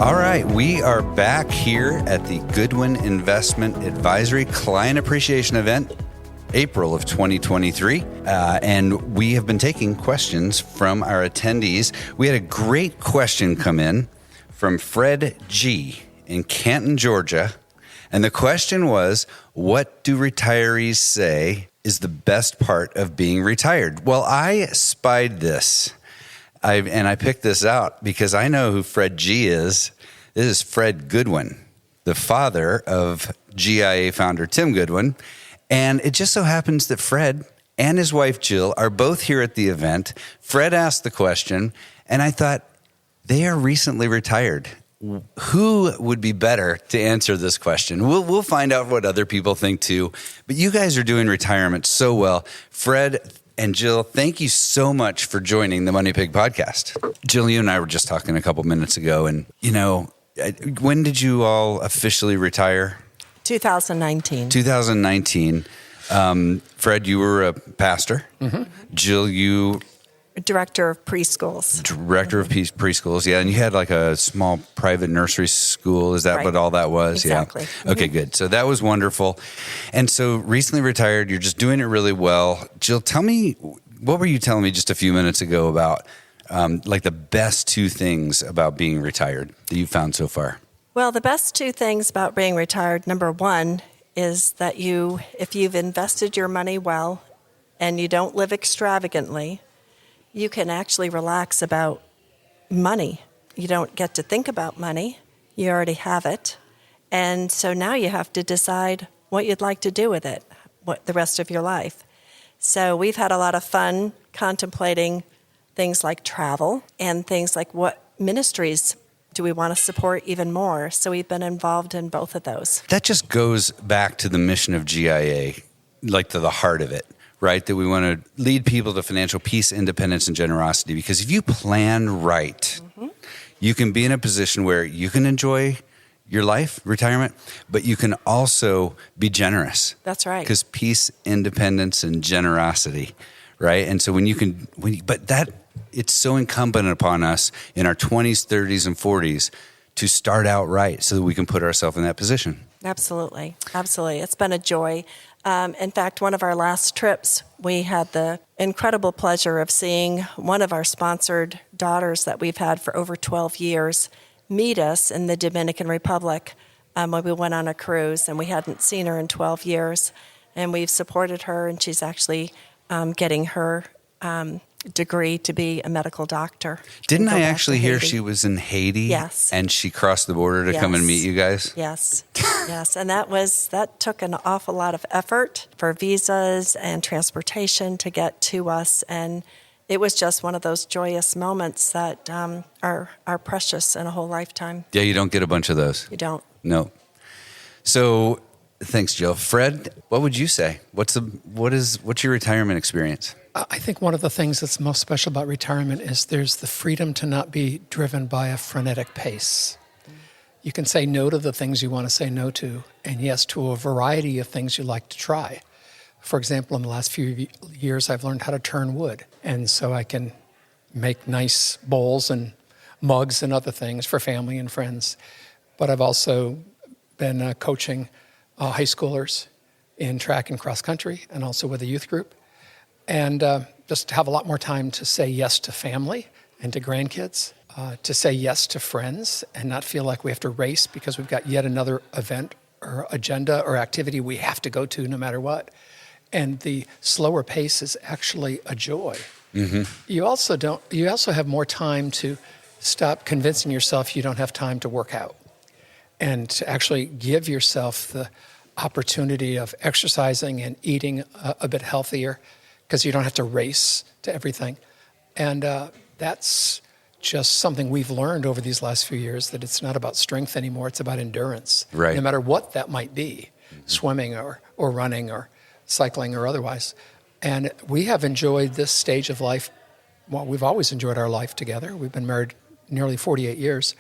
All right, we are back here at the Goodwin Investment Advisory Client Appreciation Event, April of 2023, and we have been taking questions from our attendees. We had a great question come in from Fred G. in Canton, Georgia, and the question was, what do retirees say is the best part of being retired? Well, I spied this. I picked this out because I know who Fred G is. This is Fred Goodwin, the father of GIA founder Tim Goodwin. And it just so happens that Fred and his wife Jill are both here at the event. Fred asked the question, and I thought, they are recently retired. Who would be better to answer this question? We'll find out what other people think too. But you guys are doing retirement so well. Fred and Jill, thank you so much for joining the Money Pig podcast. Jill, you and I were just talking a couple minutes ago, and when did you all officially retire? 2019. 2019. Fred, you were a pastor. Mm-hmm. Jill, you... Director of preschools. Director of preschools, yeah. And you had like a small private nursery school. Is that right. What all that was? Exactly. Yeah. Mm-hmm. Okay, good. So that was wonderful. And so recently retired, you're just doing it really well. Jill, tell me, what were you telling me just a few minutes ago about like the best two things about being retired that you found so far? Well, the best two things about being retired, number one, is that if you've invested your money well and you don't live extravagantly, you can actually relax about money. You don't get to think about money. You already have it. And so now you have to decide what you'd like to do with it, what the rest of your life. So we've had a lot of fun contemplating things like travel and things like what ministries do we want to support even more. So we've been involved in both of those. That just goes back to the mission of GIA, like to the heart of it. Right, that we want to lead people to financial peace, independence, and generosity. Because if you plan right, mm-hmm. you can be in a position where you can enjoy your life, retirement, but you can also be generous. That's right. Because peace, independence, and generosity, right? And so it's so incumbent upon us in our 20s, 30s, and 40s to start out right so that we can put ourselves in that position. Absolutely. Absolutely. It's been a joy. In fact, one of our last trips, we had the incredible pleasure of seeing one of our sponsored daughters that we've had for over 12 years meet us in the Dominican Republic when we went on a cruise, and we hadn't seen her in 12 years. And we've supported her, and she's actually getting her degree to be a medical doctor. Didn't I actually hear she was in Haiti? Yes. And she crossed the border to come and meet you guys? Yes. Yes. And that took an awful lot of effort for visas and transportation to get to us. And it was just one of those joyous moments that are precious in a whole lifetime. Yeah, you don't get a bunch of those. You don't. No. So thanks, Jill. Fred, what would you say? What's your retirement experience? I think one of the things that's most special about retirement is there's the freedom to not be driven by a frenetic pace. You can say no to the things you want to say no to, and yes to a variety of things you like to try. For example, in the last few years, I've learned how to turn wood, and so I can make nice bowls and mugs and other things for family and friends. But I've also been coaching high schoolers in track and cross country, and also with a youth group. And just have a lot more time to say yes to family and to grandkids, to say yes to friends and not feel like we have to race because we've got yet another event or agenda or activity we have to go to no matter what. And the slower pace is actually a joy. Mm-hmm. You also have more time to stop convincing yourself you don't have time to work out and to actually give yourself the opportunity of exercising and eating a bit healthier, because you don't have to race to everything. And that's just something we've learned over these last few years, that it's not about strength anymore, it's about endurance. Right. No matter what that might be, swimming or running or cycling or otherwise. And we have enjoyed this stage of life. Well, we've always enjoyed our life together. We've been married nearly 48 years,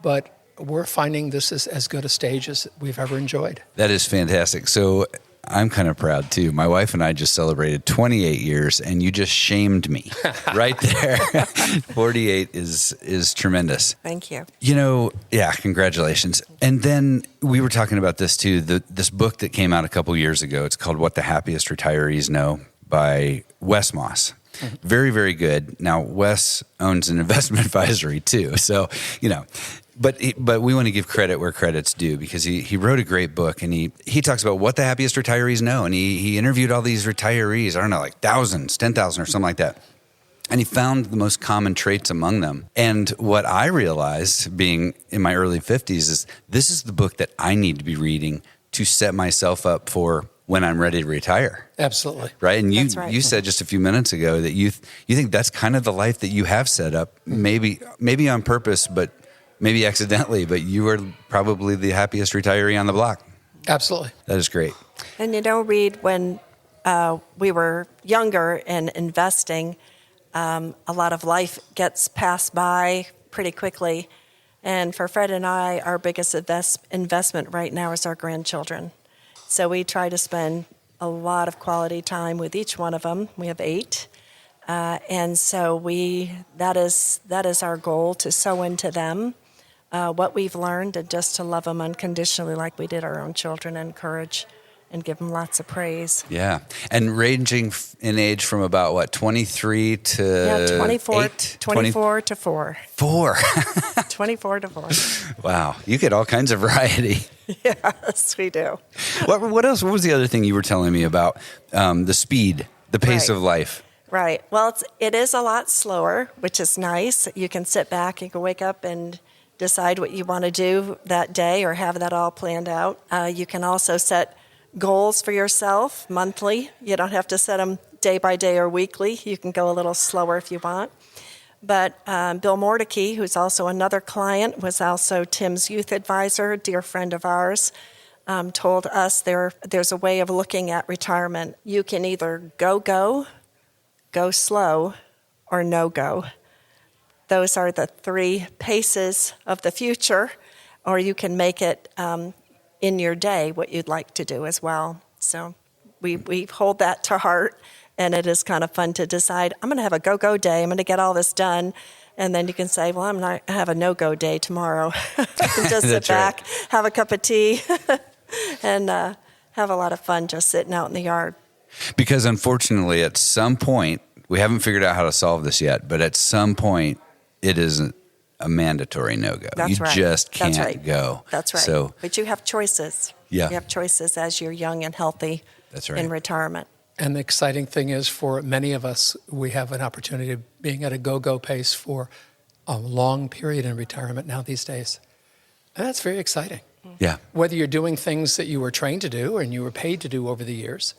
but we're finding this is as good a stage as we've ever enjoyed. That is fantastic. So I'm kind of proud too. My wife and I just celebrated 28 years, and you just shamed me right there. 48 is tremendous. Thank you. Yeah, congratulations. And then we were talking about this too, this book that came out a couple years ago. It's called What the Happiest Retirees Know by Wes Moss. Very, very good. Now, Wes owns an investment advisory too. So, but we want to give credit where credit's due, because he wrote a great book, and he talks about what the happiest retirees know. And he interviewed all these retirees, I don't know, like thousands, 10,000 or something like that. And he found the most common traits among them. And what I realized, being in my early 50s, is this is the book that I need to be reading to set myself up for when I'm ready to retire. Absolutely. Right? And That's you said just a few minutes ago that you think that's kind of the life that you have set up, maybe on purpose, but maybe accidentally, but you are probably the happiest retiree on the block. Absolutely. That is great. And Reid, when we were younger and investing, a lot of life gets passed by pretty quickly. And for Fred and I, our biggest investment right now is our grandchildren. So we try to spend a lot of quality time with each one of them. We have 8. And so that is our goal, to sow into them what we've learned, and just to love them unconditionally like we did our own children, encourage and give them lots of praise. Yeah. And ranging in age from about 23 to 24, 8? 24 to 4. 4. 24 to 4. Wow. You get all kinds of variety. Yes, we do. What else? What was the other thing you were telling me about? The speed, the pace of life. Right. Well, it is a lot slower, which is nice. You can sit back, you can wake up and decide what you want to do that day, or have that all planned out. You can also set goals for yourself monthly. You don't have to set them day by day or weekly. You can go a little slower if you want. But Bill Mordecai, who's also another client, was also Tim's youth advisor, a dear friend of ours, told us there's a way of looking at retirement. You can either go slow, or no-go. Those are the 3 paces of the future, or you can make it in your day what you'd like to do as well. So we hold that to heart. And it is kind of fun to decide, I'm going to have a go-go day. I'm going to get all this done. And then you can say, well, I'm not have a no-go day tomorrow. Just sit back, have a cup of tea, and have a lot of fun just sitting out in the yard. Because unfortunately, at some point, we haven't figured out how to solve this yet, but at some point, it isn't a mandatory no-go. That's you right. just can't That's right. go. That's right. So, but you have choices. Yeah. You have choices as you're young and healthy. That's right. In retirement. And the exciting thing is, for many of us, we have an opportunity of being at a go-go pace for a long period in retirement now these days. And that's very exciting. Yeah. Whether you're doing things that you were trained to do and you were paid to do over the years,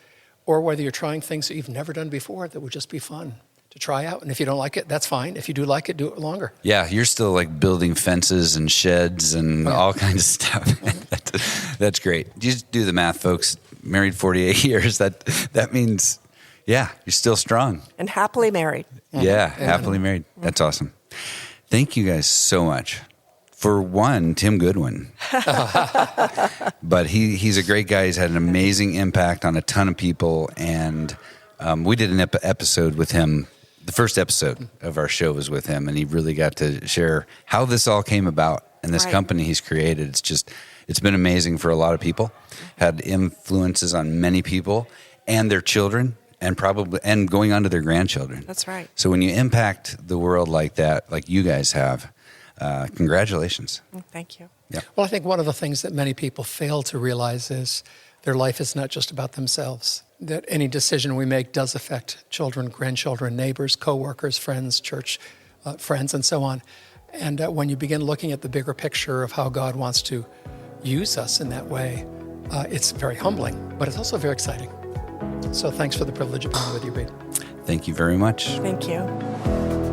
or whether you're trying things that you've never done before that would just be fun to try out. And if you don't like it, that's fine. If you do like it, do it longer. Yeah, you're still like building fences and sheds and all kinds of stuff. That's great. You just do the math, folks. Married 48 years. That means, you're still strong. And happily married. Yeah, happily married. That's awesome. Thank you guys so much. For one, Tim Goodwin. But he's a great guy. He's had an amazing impact on a ton of people. And we did an episode with him. The first episode of our show was with him. And he really got to share how this all came about and this company he's created. It's been amazing for a lot of people. Had influences on many people and their children, and going on to their grandchildren. That's right. So when you impact the world like that, like you guys have, congratulations. Thank you. Yeah. Well, I think one of the things that many people fail to realize is their life is not just about themselves. That any decision we make does affect children, grandchildren, neighbors, coworkers, friends, church friends, and so on. And when you begin looking at the bigger picture of how God wants to use us in that way, it's very humbling, but it's also very exciting. So thanks for the privilege of being with you, Reid. Thank you very much. Thank you.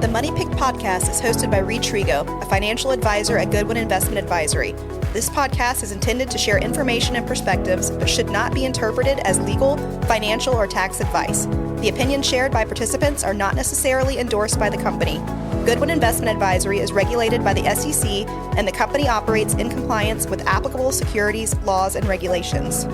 The Money Pick podcast is hosted by Reid Trego, a financial advisor at Goodwin Investment Advisory. This podcast is intended to share information and perspectives, but should not be interpreted as legal, financial, or tax advice. The opinions shared by participants are not necessarily endorsed by the company. Goodwin Investment Advisory is regulated by the SEC, and the company operates in compliance with applicable securities laws and regulations.